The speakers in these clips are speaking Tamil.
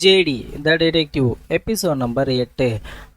ஜேடி த டிடெக்டிவ் எபிசோட் நம்பர் 8.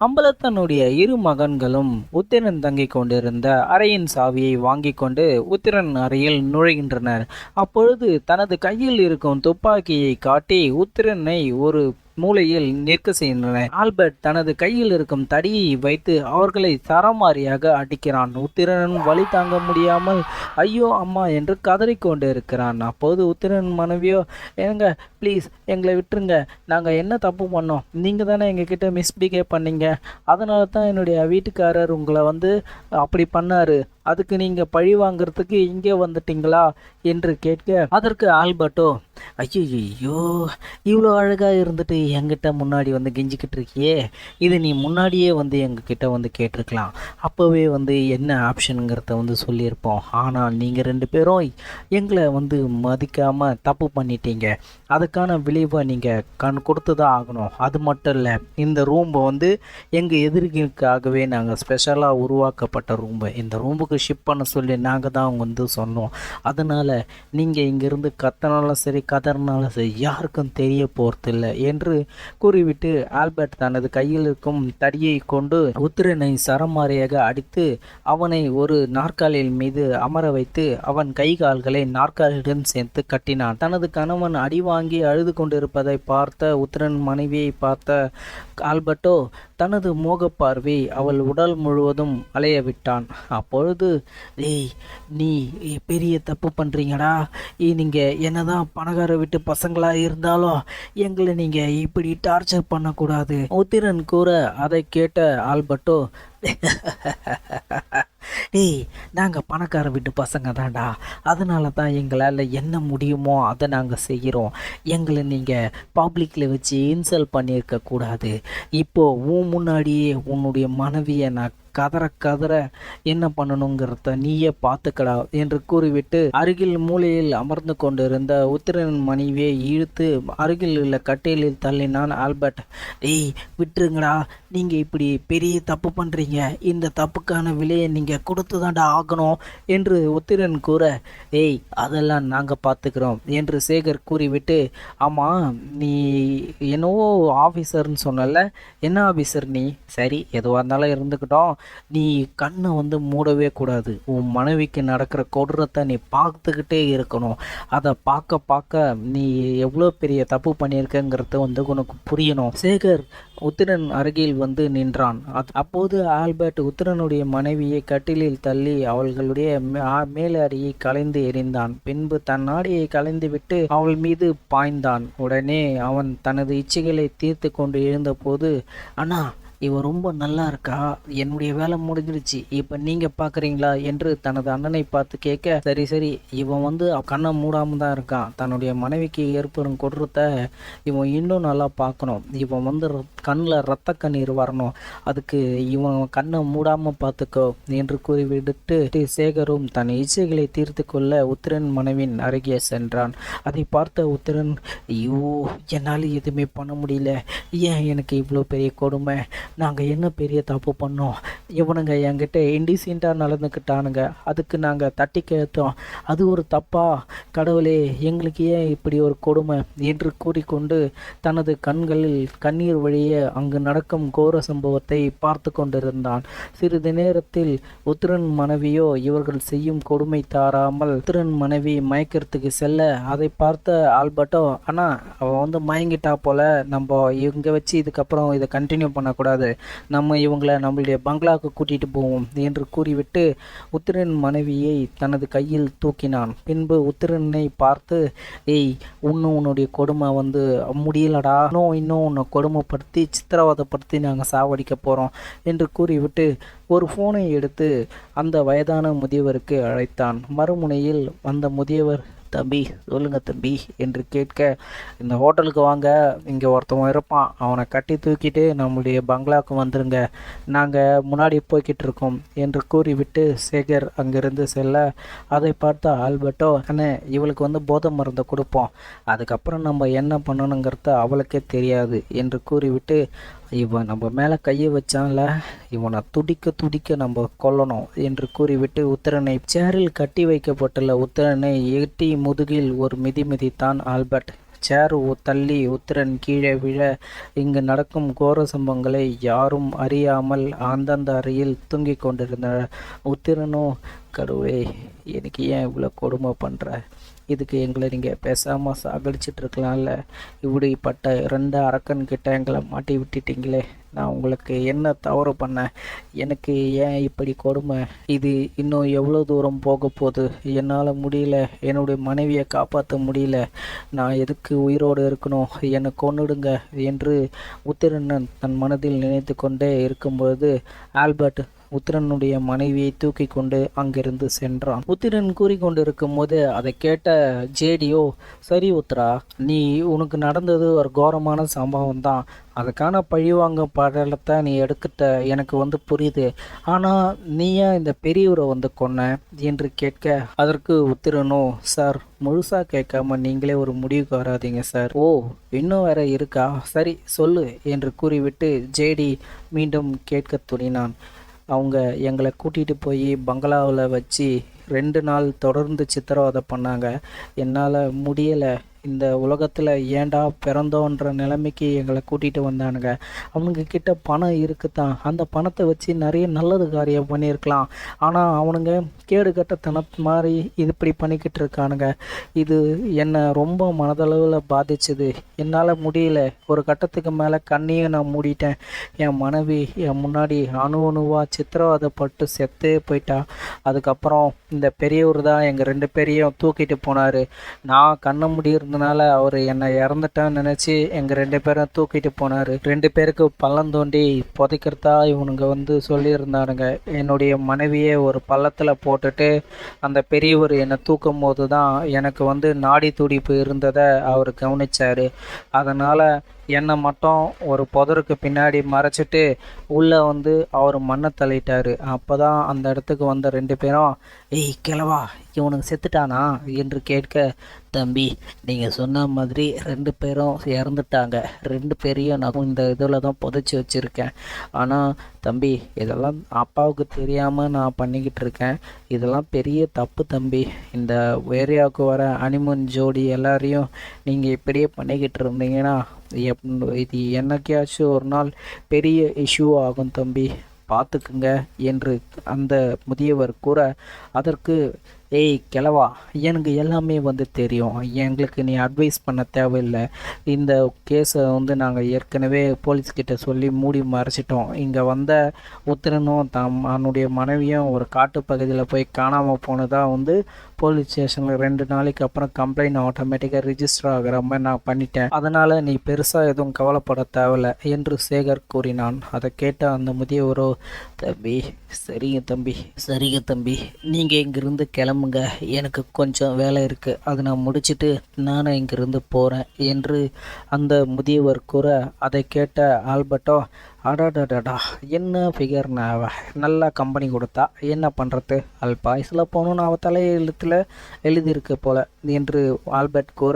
அம்பலத்தனுடைய இரு மகன்களும் உத்திரன் தங்கிக் கொண்டிருந்த அறையின் சாவியை வாங்கி கொண்டு உத்திரன் அறையில் நுழைகின்றனர். அப்பொழுது தனது கையில் இருக்கும் துப்பாக்கியை காட்டி உத்திரனை ஒரு மூலையில் நிற்க செய்கின்றனர். ஆல்பர்ட் தனது கையில் இருக்கும் தடியை வைத்து அவர்களை சரமாரியாக அடிக்கிறான். உத்திரன் வலி தாங்க முடியாமல் ஐயோ அம்மா என்று கதறிக்கொண்டு இருக்கிறான். அப்போது உத்திரன் மனைவியோ, ஏங்க ப்ளீஸ் எங்களை விட்டுருங்க, நாங்கள் என்ன தப்பு பண்ணோம், நீங்கள் தானே எங்ககிட்ட மிஸ்பிஹேவ் பண்ணீங்க, அதனால தான் என்னுடைய வீட்டுக்காரர் உங்களை அப்படி பண்ணார், அதுக்கு நீங்கள் பழி வாங்கிறதுக்கு இங்கே வந்துட்டீங்களா என்று கேட்க, அதற்கு ஆல்பர்ட்டோ, ஐயோ இவ்வளோ அழகாக இருந்துட்டு என்கிட்ட முன்னாடி கெஞ்சிக்கிட்டு இருக்கியே, இது நீ முன்னாடியே எங்ககிட்ட கேட்டிருக்கலாம், அப்போவே என்ன ஆப்ஷனுங்கிறத சொல்லியிருப்போம். ஆனால் நீங்கள் 2 பேரும் எங்களை மதிக்காமல் தப்பு பண்ணிட்டீங்க, அதுக்கான விளைவை நீங்கள் கொடுத்து தான் ஆகணும். அது மட்டும் இல்லை, இந்த ரூம்பை எங்கள் எதிரிகளுக்காகவே நாங்கள் ஸ்பெஷலாக உருவாக்கப்பட்ட ரூம்பு, இந்த ரூம்புக்கு ஷிப் பண்ண சொல்லி நாங்கள் தான் சொன்னோம். அதனால் நீங்கள் இங்கேருந்து கத்தனாலும் சரி கதறினாலும் சரி யாருக்கும் தெரிய போகிறதில்லை என்று கூறிவிட்டு ஆல்பர்ட் தனது கையில் இருக்கும் தடியை கொண்டு உத்திரனை சரமாரியாக அடித்து அவனை ஒரு நாற்காலியின் மீது அமர வைத்து அவன் கை கால்களை நாற்காலியுடன் சேர்த்து கட்டினான். தனது கணவன் அடி வாங்கி அழுது கொண்டிருப்பதை பார்த்த உத்திரன் மனைவியை பார்த்த ஆல்பர்ட்டோ தனது மோகப்பார்வை அவள் உடல் முழுவதும் அலைய விட்டான். அப்பொழுது, டேய் நீ பெரிய தப்பு பண்ணுறீங்கடா, நீங்கள் என்னதான் பணக்கார வீட்டு பசங்களாக இருந்தாலும் எங்களை நீங்கள் இப்படி டார்ச்சர் பண்ணக்கூடாது உத்திரன் கூற, அதை கேட்ட ஆல்பர்ட்டோ, டேய் நாங்கள் பணக்கார வீட்டு பசங்க தான்டா, அதனால தான் எங்களால் என்ன முடியுமோ அதை நாங்கள் செய்கிறோம், எங்களை நீங்கள் பப்ளிக்கில் வச்சு இன்சல்ட் பண்ணியிருக்கக்கூடாது, இப்போது முன்னாடியே உன்னுடைய மனைவியை நான் கதற என்ன பண்ணணுங்கிறத நீயே பார்த்துக்கடா என்று கூறிவிட்டு அருகில் மூலையில் அமர்ந்து கொண்டிருந்த உத்திரன் மனைவியை இழுத்து அருகில் உள்ள கட்டையில் தள்ளினான் ஆல்பர்ட். டேய் விட்டுருங்கடா, நீங்கள் இப்படி பெரிய தப்பு பண்ணுறீங்க, இந்த தப்புக்கான விலையை நீங்கள் கொடுத்து தாண்டா ஆகணும் என்று உத்திரன் கூற, ஏய் அதெல்லாம் நாங்கள் பார்த்துக்கிறோம் என்று சேகர் கூறிவிட்டு, ஆமாம் நீ என்னவோ ஆஃபீஸர்னு சொன்னல, என்ன ஆஃபீஸர் நீ, சரி எதுவாக இருந்தாலும் இருந்துக்கிட்டோம், நீ கண்ணை மூடவே கூடாது, உன் மனைவிக்கு நடக்கிற கொடூரத்தை நீ பார்த்துக்கிட்டே இருக்கணும், அதை பார்க்க நீ எவ்வளோ பெரிய தப்பு பண்ணியிருக்கங்கிறத உனக்கு புரியணும். சேகர் உத்திரன் அருகில் நின்றான். அப்போது ஆல்பர்ட் உத்திரனுடைய மனைவியை கட்டிலில் தள்ளி அவர்களுடைய மேலடியை கலைந்து எறிந்தான். பின்பு தன் ஆடையை கலைந்து விட்டு அவள் மீது பாய்ந்தான். உடனே அவன் தனது இச்சைகளை தீர்த்து கொண்டு எழுந்தபோது, அண்ணா இவன் ரொம்ப நல்லா இருக்கா, என்னுடைய வேலை முடிஞ்சிடுச்சு, இப்போ நீங்கள் பார்க்குறீங்களா என்று தனது அண்ணனை பார்த்து கேட்க, சரி இவன் கண்ணை மூடாமல் தான் இருக்கான், தன்னுடைய மனைவிக்கு ஏற்படும் கொடூரத்தை இவன் இன்னும் நல்லா பார்க்கணும், இவன் கண்ணில் இரத்த கண்ணீர் வரணும், அதுக்கு இவன் கண்ணை மூடாமல் பார்த்துக்கோ என்று கூறிவிட்டு சேகரும் தன் இச்சைகளை தீர்த்து கொள்ள உத்திரன் மனைவின் அருகே சென்றான். அதை பார்த்த உத்திரன், ஐயோ என்னால் எதுவுமே பண்ண முடியல, ஏன் எனக்கு இவ்வளோ பெரிய கொடுமை, நாங்கள் என்ன பெரிய தப்பு பண்ணோம், இவனுங்க என்கிட்ட இன்டிசென்ட்டாக நடந்துக்கிட்டானுங்க, அதுக்கு நாங்கள் தட்டி கேட்டோம், அது ஒரு தப்பா, கடவுளே எங்களுக்கு ஏன் இப்படி ஒரு கொடுமை என்று கூறிக்கொண்டு தனது கண்களில் கண்ணீர் வழிய அங்கு நடக்கும் கோர சம்பவத்தை பார்த்து கொண்டிருந்தான். சிறிது நேரத்தில் உத்திரன் மனைவியோ இவர்கள் செய்யும் கொடுமை தாராமல் உத்திரன் மனைவி மயக்கிறதுக்கு செல்ல, அதை பார்த்த ஆல்பர்ட்டோ, ஆனால் அவன் மயங்கிட்டா போல, நம்ம இங்கே வச்சு இதுக்கப்புறம் இதை கண்டினியூ பண்ணக்கூடாது, நம்ம இவங்களை நம்மளுடைய பங்களாவுக்கு கூட்டிகிட்டு போவோம் என்று கூறிவிட்டு உத்திரன் மனைவியை தனது கையில் தூக்கினான். பின்பு உத்திரனை பார்த்து, ஏய் உன்னுடைய கொடுமை முடியலடா, இன்னும் உன்னை கொடுமைப்படுத்தி சித்திரவதைப்படுத்தி நாங்கள் சாவடிக்க போகிறோம் என்று கூறிவிட்டு ஒரு ஃபோனை எடுத்து அந்த வயதான முதியவருக்கு அழைத்தான். மறுமுனையில் அந்த முதியவர், தம்பி சொல்லுங்க தம்பி என்று கேட்க, இந்த ஹோட்டலுக்கு வாங்க, இங்கே ஒருத்தவன் இருப்பான், அவனை கட்டி தூக்கிட்டு நம்மளுடைய பங்களாவுக்கு வந்துருங்க, நாங்கள் முன்னாடி போய்கிட்டு இருக்கோம் என்று கூறிவிட்டு சேகர் அங்கிருந்து செல்ல, அதை பார்த்த ஆல்பர்ட்டோ, அண்ணே இவளுக்கு போதை மருந்தை கொடுப்போம், அதுக்கப்புறம் நம்ம என்ன பண்ணணுங்கிறத அவளுக்கே தெரியாது என்று கூறிவிட்டு, இவன் நம்ம மேலே கையை வச்சான்ல, இவனை துடிக்க நம்ம கொல்லணும் என்று கூறிவிட்டு உத்திரனை சேரில் கட்டி வைக்கப்பட்டுள்ள உத்திரனை எட்டி முதுகில் ஒரு மிதித்தான் ஆல்பர்ட். சேர் தள்ளி உத்திரன் கீழே விழ இங்கு நடக்கும் கோர சம்பவங்களை யாரும் அறியாமல் அந்தந்த அறையில் தூங்கிக் கொண்டிருந்தனர். உத்திரனோ, கடவுளே, எனக்கு ஏன் இவ்வளோ கொடுமை பண்ணுற? இதுக்கு எங்களை நீங்கள் பேசாமல் சாகடிச்சிட்டு இருக்கலாம்ல. இப்படிப்பட்ட 2 அரக்கன்கிட்ட எங்களை மாட்டி விட்டுட்டீங்களே. நான் உங்களுக்கு என்ன தவறு பண்ணேன்? எனக்கு ஏன் இப்படி கொடுமை? இது இன்னும் எவ்வளோ தூரம் போக போகுது? என்னால் முடியல. என்னுடைய மனைவியை காப்பாற்ற முடியல. நான் எதுக்கு உயிரோடு இருக்கணும்? என்னை கொன்னுடுங்க என்று உத்திரன் தன் மனதில் நினைத்து கொண்டே இருக்கும்பொழுது ஆல்பர்ட் உத்திரனுடைய மனைவியை தூக்கி கொண்டு அங்கிருந்து சென்றான். உத்திரன் கூறிக்கொண்டிருக்கும் போது அதை கேட்ட ஜேடியோ, சரி உத்ரா, உனக்கு நடந்தது ஒரு கோரமான சம்பவம் தான். அதுக்கான பழிவாங்க படலத்தை நீ எடுக்கிட்ட எனக்கு புரியுது. ஆனால் நீ ஏன் இந்த பெரியவரை கொன்ன என்று கேட்க, அதற்கு உத்திரனோ, சார், முழுசாக கேட்காம நீங்களே ஒரு முடிவுக்கு வராதீங்க சார். ஓ, இன்னும் வேற இருக்கா? சரி சொல்லு என்று கூறிவிட்டு ஜேடி மீண்டும் கேட்க துணினான். அவங்க எங்களை கூட்டிகிட்டு போய் பங்களாவில் வச்சு 2 நாள் தொடர்ந்து சித்திரவதை பண்ணாங்க. என்னால் முடியலை. இந்த உலகத்தில் ஏண்டா பிறந்தோன்ற நிலைமைக்கு எங்களை கூட்டிகிட்டு வந்தானுங்க. அவனுங்க கிட்ட பணம் இருக்குதான். அந்த பணத்தை வச்சு நிறைய நல்லது காரியம் பண்ணியிருக்கலாம். ஆனால் அவனுங்க கேடு கட்டத்தன மாதிரி இப்படி பண்ணிக்கிட்டு இருக்கானுங்க. இது என்னை ரொம்ப மனதளவில் பாதிச்சுது. என்னால் முடியல. ஒரு கட்டத்துக்கு மேலே கண்ணையும் நான் மூடிட்டேன். என் மனைவி என் முன்னாடி அணுவாக சித்திரவதைப்பட்டு செத்தே போயிட்டா. அதுக்கப்புறம் இந்த பெரியவர் தான் எங்கள் 2 பேரையும் தூக்கிட்டு போனார். நான் கண்ணை முடியிருந்தனால அவர் என்னை இறந்துட்டான்னு நினச்சி எங்கள் 2 பேரும் தூக்கிட்டு போனார். 2 பேருக்கு பள்ளம் தோண்டி புதைக்கிறதா இவனுங்க சொல்லியிருந்தானுங்க. என்னுடைய மனைவியை ஒரு பள்ளத்தில் போட்டுட்டு அந்த பெரியவர் என்னை தூக்கும் போது தான் எனக்கு நாடி துடிப்பு இருந்ததை அவர் கவனிச்சார். அதனால் என்னை மட்டும் ஒரு புதருக்கு பின்னாடி மறைச்சிட்டு உள்ளே அவர் மண்ணை தள்ளிட்டார். அப்போ தான் அந்த இடத்துக்கு வந்த 2 பேரும், ஏய் கிழவா, இவனுக்கு செத்துட்டானா என்று கேட்க, தம்பி, நீங்கள் சொன்ன மாதிரி 2 பேரும் இறந்துட்டாங்க. 2 பேரையும் நான் இந்த இதில் தான் புதைச்சி வச்சுருக்கேன். ஆனால் தம்பி, இதெல்லாம் அப்பாவுக்கு தெரியாமல் நான் பண்ணிக்கிட்டு இருக்கேன். இதெல்லாம் பெரிய தப்பு தம்பி. இந்த ஏரியாவுக்கு வர அனிமன் ஜோடி எல்லாரையும் நீங்கள் இப்படியே பண்ணிக்கிட்டு இருந்தீங்கன்னா இது என்னைக்காச்சும் ஒரு நாள் பெரிய இஷ்யூ ஆகும் தம்பி, பார்த்துக்குங்க என்று அந்த முதியவர் கூற, அதற்கு, ஏய் கிழவா, எனக்கு எல்லாமே தெரியும். எங்களுக்கு நீ அட்வைஸ் பண்ண தேவையில்லை. இந்த கேஸை நாங்கள் ஏற்கனவே போலீஸ்கிட்ட சொல்லி மூடி மறைச்சிட்டோம். இங்கே வந்த உத்திரனும் அவனுடைய மனைவியும் ஒரு காட்டு பகுதியில் போய் காணாமல் போனதாக போலீஸ் ஸ்டேஷனில் 2 நாளைக்கு அப்புறம் கம்ப்ளைண்ட் ஆட்டோமேட்டிக்காக ரிஜிஸ்டர் ஆகிற மாதிரி நான் பண்ணிட்டேன். அதனால் நீ பெருசாக எதுவும் கவலைப்பட தேவையில்லை என்று சேகர் கூறினான். அதை கேட்ட அந்த முதியவரோ, தம்பி, சரிங்க தம்பி, நீங்கள் இங்கிருந்து கிளம்புங்க. எனக்கு கொஞ்சம் வேலை இருக்குது. அதை நான் முடிச்சுட்டு நானும் இங்கிருந்து போகிறேன் என்று அந்த முதியவர் கூற, அதை கேட்ட ஆல்பர்ட்டோ, அடாடாடாடா, என்ன ஃபிகர்னா, அவ நல்லா கம்பெனி கொடுத்தா, என்ன பண்ணுறது, பாய்ஸில் போகணுன்னு அவள் தலையெழுத்தில் எழுதியிருக்கு போல என்று ஆல்பர்ட் கூற,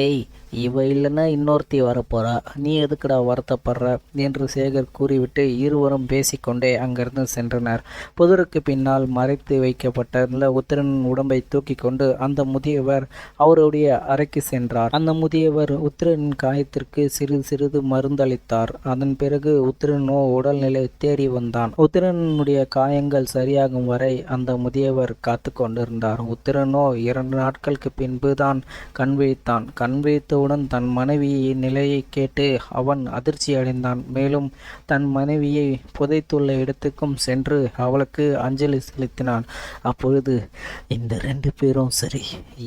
ஏய், இவ இல்லைன்னா இன்னொருத்தி வரப்போகிறா, நீ எதுக்குடா வருத்தப்படுற என்று சேகர் கூறிவிட்டு இருவரும் பேசிக்கொண்டே அங்கிருந்து சென்றனர். புதருக்கு பின்னால் மறைத்து வைக்கப்பட்ட உத்திரன் உடம்பை தூக்கி கொண்டு அந்த முதியவர் அவருடைய அறைக்கு சென்றார். அந்த முதியவர் உத்திரனின் காயத்திற்கு சிறிது மருந்தளித்தார். அதன் பிறகு உத்திரனோ உடல்நிலை தேறி வந்தான். உத்திரனுடைய காயங்கள் சரியாகும் வரை அந்த முதியவர் காத்து கொண்டிருந்தார். உத்திரனோ 2 நாட்களுக்கு பின்பு தான் கண் விழித்தான். கண் விழித்தவுடன் தன் மனைவியின் நிலையை கேட்டு அவன் அதிர்ச்சி அடைந்தான். மேலும் தன் மனைவியை புதைத்துள்ள இடத்துக்கும் சென்று அவளுக்கு அஞ்சலி செலுத்தினான். அப்பொழுது, இந்த 2 பேரும் சரி,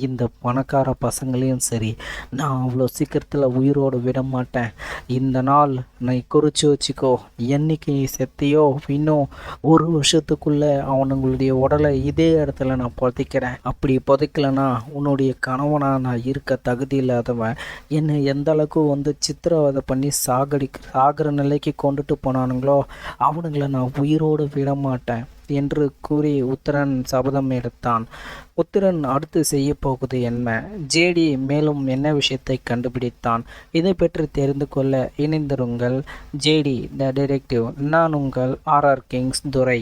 இந்த பணக்கார பசங்களையும் சரி, நான் அவ்வளோ சீக்கிரத்தில் உயிரோடு விட மாட்டேன். இந்த நாள் நீ குறித்து வச்சுக்கோ. என்னைக்கு நீ செத்தியோ இன்னும் 1 வருஷத்துக்குள்ளே அவனுங்களுடைய உடலை இதே இடத்துல நான் புதைக்கிறேன். அப்படி புதைக்கலன்னா உன்னுடைய கணவனாக நான் இருக்க தகுதி இல்லாதவன். என்னை எந்த அளவுக்கு சித்திரவதை பண்ணி சாகிற நிலைக்கு கொண்டுட்டு போனானுங்களோ அவனுங்களை நான் உயிரோடு விட மாட்டேன் என்று கூறி உத்திரன் சபதம் எடுத்தான். உத்திரன் அடுத்து செய்ய போகுது என்ன? ஜேடி மேலும் என்ன விஷயத்தை கண்டுபிடித்தான்? இதை பற்றி தெரிந்து கொள்ள இணைந்திருங்கள். ஜேடி த டிடெக்டிவ். நான் உங்கள் RR கிங்ஸ் துரை.